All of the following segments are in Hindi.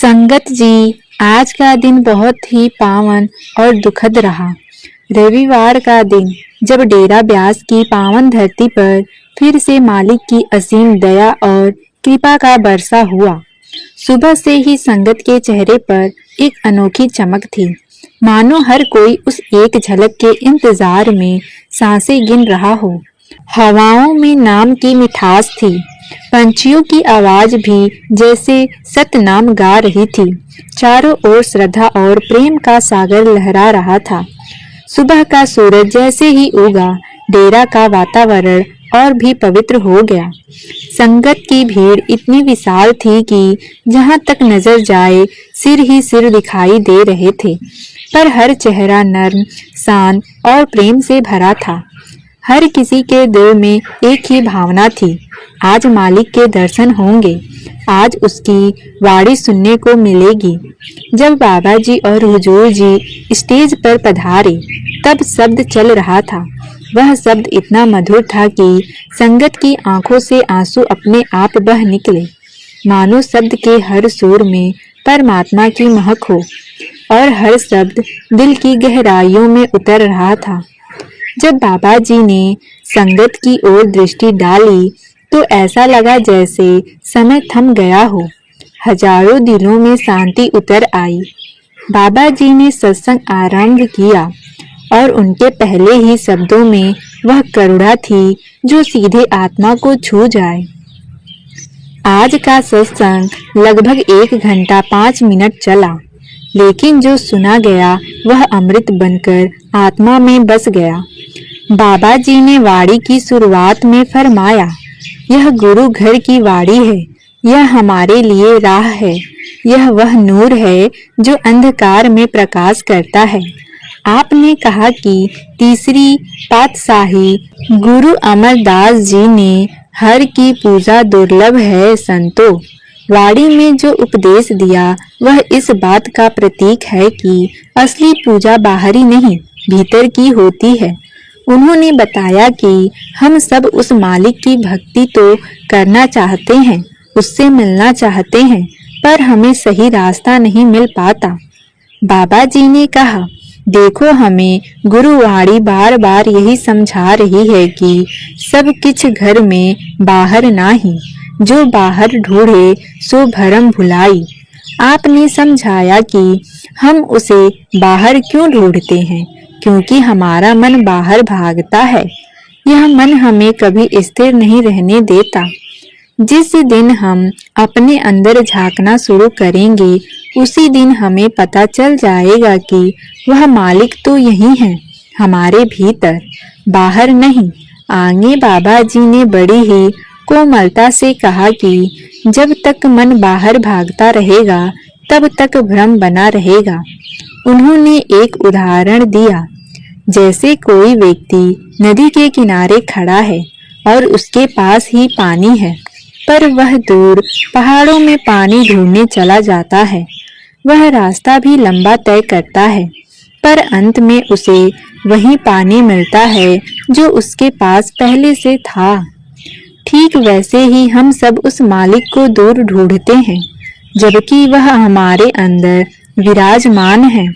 संगत जी, आज का दिन बहुत ही पावन और दुखद रहा। रविवार का दिन, जब डेरा ब्यास की पावन धरती पर फिर से मालिक की असीम दया और कृपा का बरसा हुआ। सुबह से ही संगत के चेहरे पर एक अनोखी चमक थी, मानो हर कोई उस एक झलक के इंतजार में सांसें गिन रहा हो। हवाओं में नाम की मिठास थी, पंछियों की आवाज भी जैसे सतनाम गा रही थी। चारों ओर श्रद्धा और प्रेम का सागर लहरा रहा था। सुबह का सूरज जैसे ही उगा, डेरा का वातावरण और भी पवित्र हो गया। संगत की भीड़ इतनी विशाल थी कि जहां तक नजर जाए सिर ही सिर दिखाई दे रहे थे, पर हर चेहरा नर्म, शांत और प्रेम से भरा था। हर किसी के दिल में एक ही भावना थी, आज मालिक के दर्शन होंगे, आज उसकी वाणी सुनने को मिलेगी। जब बाबा जी और हुजूर जी स्टेज पर पधारे, तब शब्द चल रहा था। वह शब्द इतना मधुर था कि संगत की आंखों से आंसू अपने आप बह निकले, मानो शब्द के हर सुर में परमात्मा की महक हो और हर शब्द दिल की गहराइयों में उतर रहा था। जब बाबा जी ने संगत की ओर दृष्टि डाली, तो ऐसा लगा जैसे समय थम गया हो। हजारों दिलों में शांति उतर आई। बाबा जी ने सत्संग आरंभ किया और उनके पहले ही शब्दों में वह करुणा थी जो सीधे आत्मा को छू जाए। आज का सत्संग लगभग 1 घंटा 5 मिनट चला, लेकिन जो सुना गया वह अमृत बनकर आत्मा में बस गया। बाबा जी ने वाणी की शुरुआत में फरमाया, यह गुरु घर की वाणी है, यह हमारे लिए राह है, यह वह नूर है जो अंधकार में प्रकाश करता है। आपने कहा कि तीसरी पातशाही गुरु अमरदास जी ने हर की पूजा दुर्लभ है संतो। वाणी में जो उपदेश दिया वह इस बात का प्रतीक है कि असली पूजा बाहरी नहीं, भीतर की होती है। उन्होंने बताया कि हम सब उस मालिक की भक्ति तो करना चाहते हैं, उससे मिलना चाहते हैं, पर हमें सही रास्ता नहीं मिल पाता। बाबा जी ने कहा, देखो हमें गुरुवाणी बार बार यही समझा रही है कि सब कुछ घर में बाहर नाही, जो बाहर ढूंढे सो भरम भुलाई। आपने समझाया कि हम उसे बाहर क्यों ढूंढते हैं, क्योंकि हमारा मन बाहर भागता है। यह मन हमें कभी स्थिर नहीं रहने देता। जिस दिन हम अपने अंदर झांकना शुरू करेंगे, उसी दिन हमें पता चल जाएगा कि वह मालिक तो यही है, हमारे भीतर, बाहर नहीं। आगे बाबा जी ने बड़ी ही कोमलता से कहा कि जब तक मन बाहर भागता रहेगा, तब तक भ्रम बना रहेगा। उन्होंने एक उदाहरण दिया, जैसे कोई व्यक्ति नदी के किनारे खड़ा है और उसके पास ही पानी है, पर वह दूर पहाड़ों में पानी ढूंढने चला जाता है। वह रास्ता भी लंबा तय करता है, पर अंत में उसे वही पानी मिलता है जो उसके पास पहले से था। ठीक वैसे ही हम सब उस मालिक को दूर ढूंढते हैं, जबकि वह हमारे अंदर विराजमान है।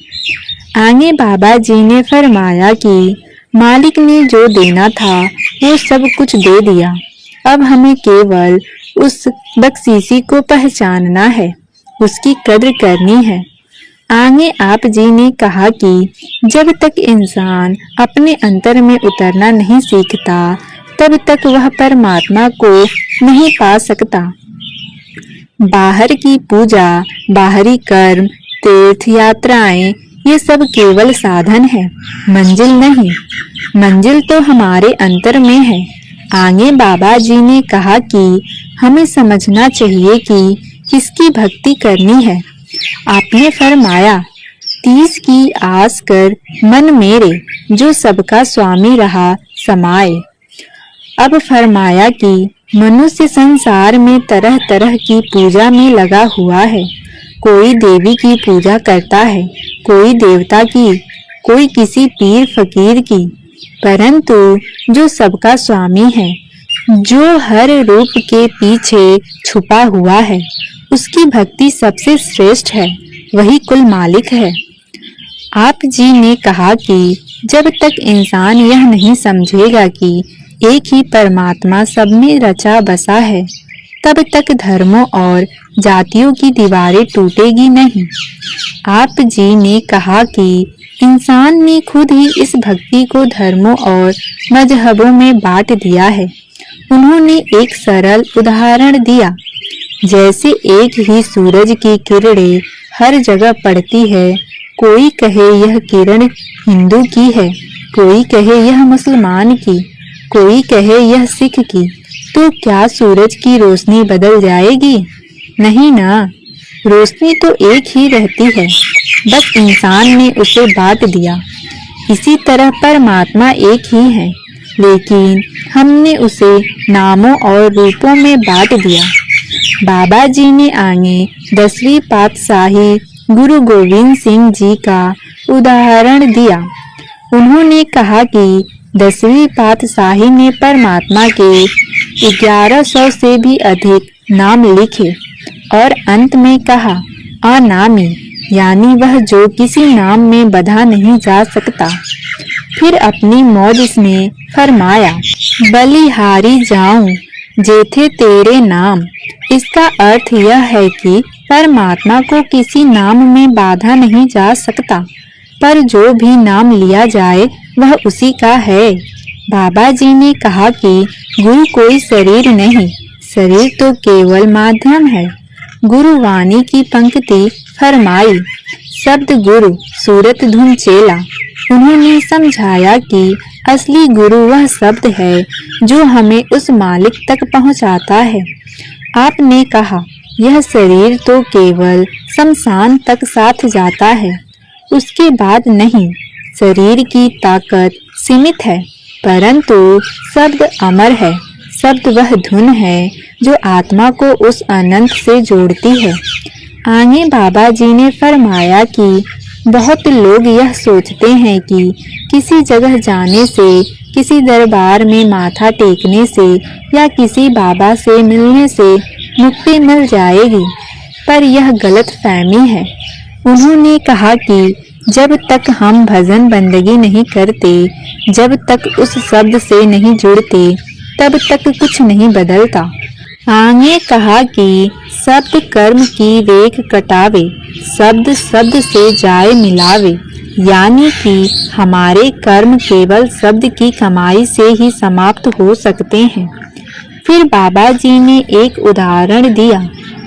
आगे बाबा जी ने फरमाया कि मालिक ने जो देना था वो सब कुछ दे दिया, अब हमें केवल उस बख्शीशी को पहचानना है, उसकी कद्र करनी है। आगे आप जी ने कहा कि जब तक इंसान अपने अंतर में उतरना नहीं सीखता, तब तक वह परमात्मा को नहीं पा सकता। बाहर की पूजा, बाहरी कर्म, तीर्थ यात्राएं, ये सब केवल साधन है, मंजिल नहीं। मंजिल तो हमारे अंतर में है। आगे बाबा जी ने कहा कि हमें समझना चाहिए कि किसकी भक्ति करनी है। आपने फरमाया, 30 की आस कर मन मेरे, जो सबका स्वामी रहा समाए। अब फरमाया कि मनुष्य संसार में तरह तरह की पूजा में लगा हुआ है। कोई देवी की पूजा करता है, कोई देवता की, कोई किसी पीर फकीर की, परंतु जो सबका स्वामी है, जो हर रूप के पीछे छुपा हुआ है, उसकी भक्ति सबसे श्रेष्ठ है, वही कुल मालिक है। आप जी ने कहा कि जब तक इंसान यह नहीं समझेगा कि एक ही परमात्मा सब में रचा बसा है, तब तक धर्मों और जातियों की दीवारें टूटेगी नहीं। आप जी ने कहा कि इंसान ने खुद ही इस भक्ति को धर्मों और मजहबों में बांट दिया है। उन्होंने एक सरल उदाहरण दिया, जैसे एक ही सूरज की किरणें हर जगह पड़ती है। कोई कहे यह किरण हिंदू की है, कोई कहे यह मुसलमान की, कोई कहे यह सिख की, तो क्या सूरज की रोशनी बदल जाएगी? नहीं ना, रोशनी तो एक ही रहती है, बस इंसान ने उसे बांट दिया। इसी तरह परमात्मा एक ही है, लेकिन हमने उसे नामों और रूपों में बांट दिया। बाबा जी ने आगे 10वीं पातशाही गुरु गोविंद सिंह जी का उदाहरण दिया। उन्होंने कहा कि 10वीं पातशाही ने परमात्मा के 1100 से भी अधिक नाम लिखे और अंत में कहा अनामी, यानी वह जो किसी नाम में बंधा नहीं जा सकता। फिर अपनी मौज में फरमाया, बलिहारी जाऊं जेथे तेरे नाम। इसका अर्थ यह है कि परमात्मा को किसी नाम में बांधा नहीं जा सकता, पर जो भी नाम लिया जाए वह उसी का है। बाबा जी ने कहा कि गुरु कोई शरीर नहीं, शरीर तो केवल माध्यम है। गुरु वाणी की पंक्ति फरमाई, शब्द गुरु सूरत धुन चेला। उन्होंने समझाया कि असली गुरु वह शब्द है जो हमें उस मालिक तक पहुंचाता है। आपने कहा यह शरीर तो केवल शमशान तक साथ जाता है, उसके बाद नहीं। शरीर की ताकत सीमित है, परंतु शब्द अमर है। शब्द वह धुन है जो आत्मा को उस अनंत से जोड़ती है। आगे बाबा जी ने फरमाया कि बहुत लोग यह सोचते हैं कि किसी जगह जाने से, किसी दरबार में माथा टेकने से या किसी बाबा से मिलने से मुक्ति मिल जाएगी, पर यह गलत फहमी है। उन्होंने कहा कि जब तक हम भजन बंदगी नहीं करते, जब तक उस शब्द से नहीं जुड़ते, तब तक कुछ नहीं बदलता। आगे कहा कि शब्द कर्म की रेख कटावे, शब्द शब्द से जाए मिलावे, यानी कि हमारे कर्म केवल शब्द की कमाई से ही समाप्त हो सकते हैं। फिर बाबा जी ने एक उदाहरण दिया,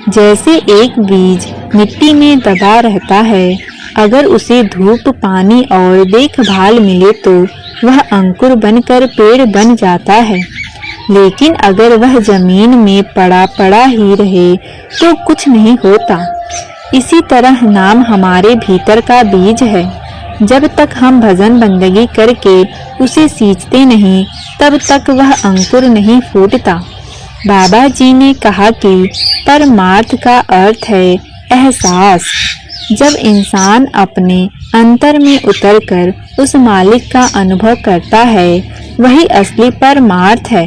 जैसे एक बीज मिट्टी में दबा रहता है, अगर उसे धूप, पानी और देखभाल मिले तो वह अंकुर बनकर पेड़ बन जाता है। लेकिन अगर वह जमीन में पड़ा पड़ा ही रहे तो कुछ नहीं होता। इसी तरह नाम हमारे भीतर का बीज है। जब तक हम भजन बंदगी करके उसे सींचते नहीं, तब तक वह अंकुर नहीं फूटता। बाबा जी ने कहा कि परमार्थ का अर्थ है एहसास। जब इंसान अपने अंतर में उतरकर उस मालिक का अनुभव करता है, वही असली परमार्थ है।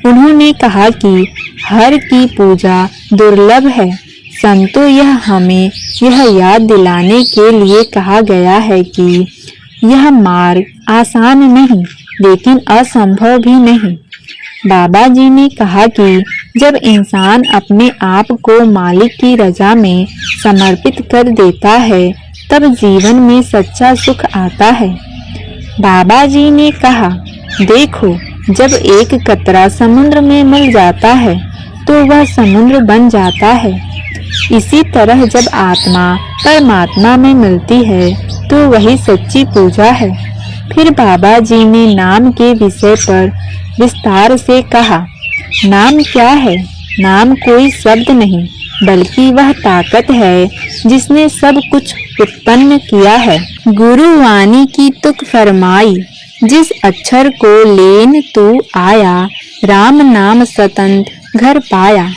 उन्होंने कहा कि हर की पूजा दुर्लभ है। संतों यह हमें यह याद दिलाने के लिए कहा गया है कि यह मार्ग आसान नहीं, लेकिन असंभव भी नहीं। बाबा जी ने कहा कि जब इंसान अपने आप को मालिक की रजा में समर्पित कर देता है, तब जीवन में सच्चा सुख आता है। बाबा जी ने कहा, देखो, जब एक कतरा समुद्र में मिल जाता है तो वह समुद्र बन जाता है। इसी तरह जब आत्मा परमात्मा में मिलती है तो वही सच्ची पूजा है। फिर बाबा जी ने नाम के विषय पर विस्तार से कहा, नाम क्या है? नाम कोई शब्द नहीं, बल्कि वह ताकत है जिसने सब कुछ उत्पन्न किया है। गुरु वाणी की तुक फरमाई, जिस अक्षर को लेन तू आया, राम नाम सतंत घर पाया।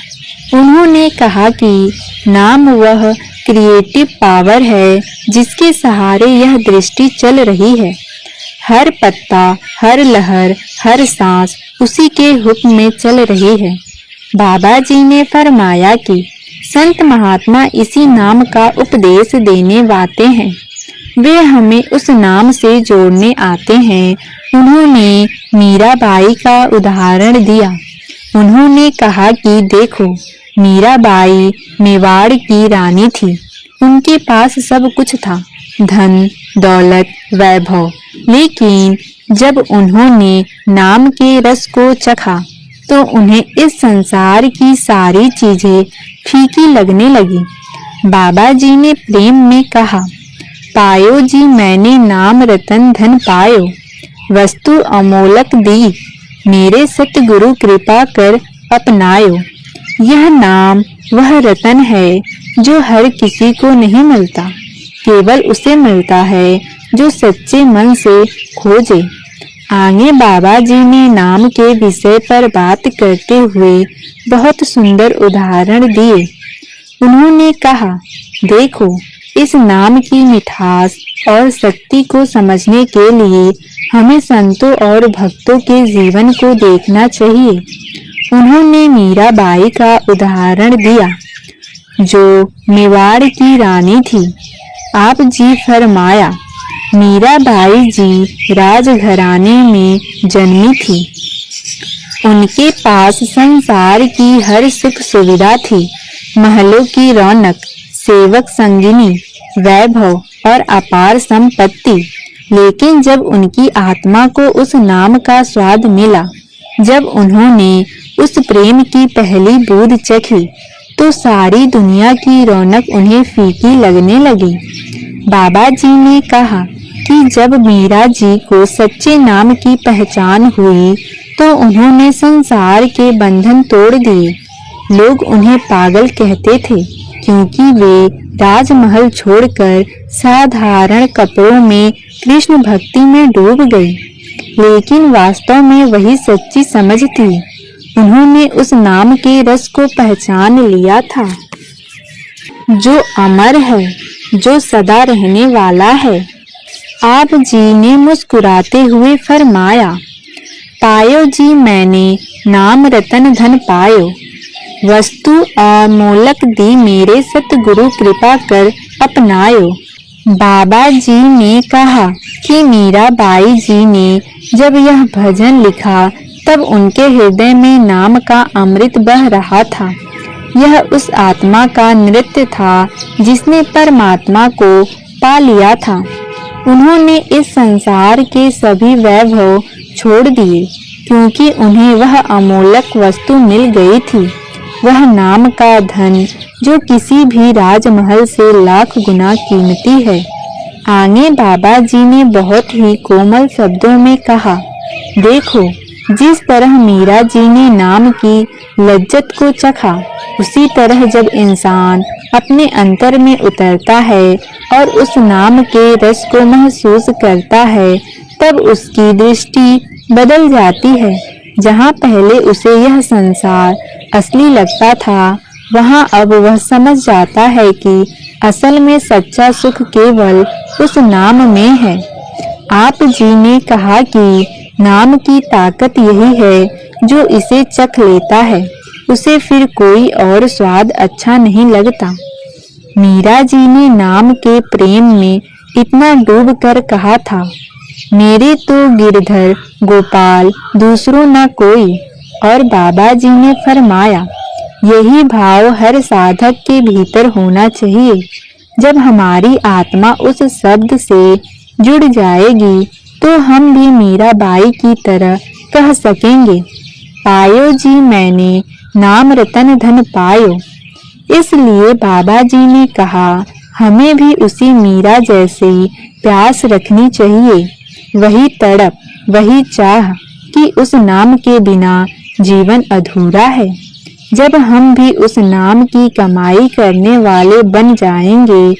उन्होंने कहा कि नाम वह क्रिएटिव पावर है जिसके सहारे यह दृष्टि चल रही है। हर पत्ता, हर लहर, हर सांस उसी के हुक्म में चल रही है। बाबा जी ने फरमाया कि संत महात्मा इसी नाम का उपदेश देने वाले हैं। वे हमें उस नाम से जोड़ने आते हैं। उन्होंने मीराबाई का उदाहरण दिया। उन्होंने कहा कि देखो, मीराबाई मेवाड़ की रानी थी। उनके पास सब कुछ था, धन, दौलत, वैभव। लेकिन जब उन्होंने नाम के रस को चखा तो उन्हें इस संसार की सारी चीजें फीकी लगने लगी। बाबा जी ने प्रेम में कहा, पायो जी मैंने नाम रतन धन पायो, वस्तु अमोलक दी, मेरे सतगुरु कृपा कर अपनायो। यह नाम वह रतन है जो हर किसी को नहीं मिलता, केवल उसे मिलता है जो सच्चे मन से खोजे। आगे बाबा जी ने नाम के विषय पर बात करते हुए बहुत सुंदर उदाहरण दिए। उन्होंने कहा, देखो, इस नाम की मिठास और शक्ति को समझने के लिए हमें संतों और भक्तों के जीवन को देखना चाहिए। उन्होंने मीराबाई का उदाहरण दिया, जो मेवाड़ की रानी थी। आप जी फरमाया, मीराबाई जी राजघराने में जन्मी थी। उनके पास संसार की हर सुख सुविधा थी, महलों की रौनक, सेवक संगिनी, वैभव और अपार संपत्ति। लेकिन जब उनकी आत्मा को उस नाम का स्वाद मिला, जब उन्होंने उस प्रेम की पहली बूंद चखी, तो सारी दुनिया की रौनक उन्हें फीकी लगने लगी। बाबा जी ने कहा कि जब मीरा जी को सच्चे नाम की पहचान हुई तो उन्होंने संसार के बंधन तोड़ दिए। लोग उन्हें पागल कहते थे क्योंकि वे राजमहल छोड़कर साधारण कपड़ों में कृष्ण भक्ति में डूब गई। लेकिन वास्तव में वही सच्ची समझ थी। उन्होंने उस नाम के रस को पहचान लिया था, जो अमर है, जो सदा रहने वाला है। आप जी ने मुस्कुराते हुए फरमाया, पायो जी मैंने नाम रतन धन पायो, वस्तु अमोलक दी, मेरे सतगुरु कृपा कर अपनायो। बाबा जी ने कहा कि मीराबाई जी ने जब यह भजन लिखा तब उनके हृदय में नाम का अमृत बह रहा था। यह उस आत्मा का नृत्य था जिसने परमात्मा को पा लिया था। उन्होंने इस संसार के सभी वैभव छोड़ दिए क्योंकि उन्हें वह अमोलक वस्तु मिल गई थी, वह नाम का धन जो किसी भी राजमहल से लाख गुना कीमती है। आगे बाबा जी ने बहुत ही कोमल शब्दों में कहा, देखो, जिस तरह मीरा जी ने नाम की लज्जत को चखा, उसी तरह जब इंसान अपने अंतर में उतरता है और उस नाम के रस को महसूस करता है, तब उसकी दृष्टि बदल जाती है। जहाँ पहले उसे यह संसार असली लगता था, वहाँ अब वह समझ जाता है कि असल में सच्चा सुख केवल उस नाम में है। आप जी ने कहा कि नाम की ताकत यही है, जो इसे चख लेता है उसे फिर कोई और स्वाद अच्छा नहीं लगता। मीरा जी ने नाम के प्रेम में इतना डूब कर कहा था, मेरे तो गिरधर गोपाल दूसरों न कोई। और बाबा जी ने फरमाया, यही भाव हर साधक के भीतर होना चाहिए। जब हमारी आत्मा उस शब्द से जुड़ जाएगी तो हम भी मीराबाई की तरह कह सकेंगे, पायो जी मैंने नाम रतन धन पायो। इसलिए बाबा जी ने कहा, हमें भी उसी मीरा जैसी प्यास रखनी चाहिए, वही तड़प, वही चाह कि उस नाम के बिना जीवन अधूरा है। जब हम भी उस नाम की कमाई करने वाले बन जाएंगे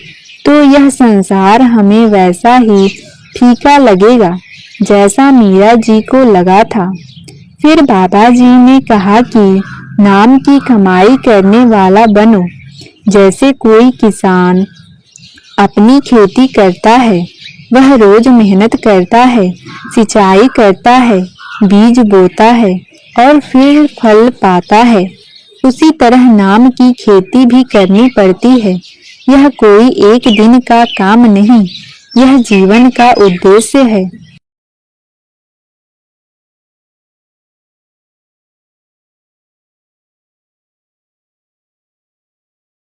तो यह संसार हमें वैसा ही फीका लगेगा जैसा मीरा जी को लगा था। फिर बाबा जी ने कहा कि नाम की कमाई करने वाला बनो। जैसे कोई किसान अपनी खेती करता है, वह रोज मेहनत करता है, सिंचाई करता है, बीज बोता है और फिर फल पाता है। उसी तरह नाम की खेती भी करनी पड़ती है। यह कोई एक दिन का काम नहीं, यह जीवन का उद्देश्य है।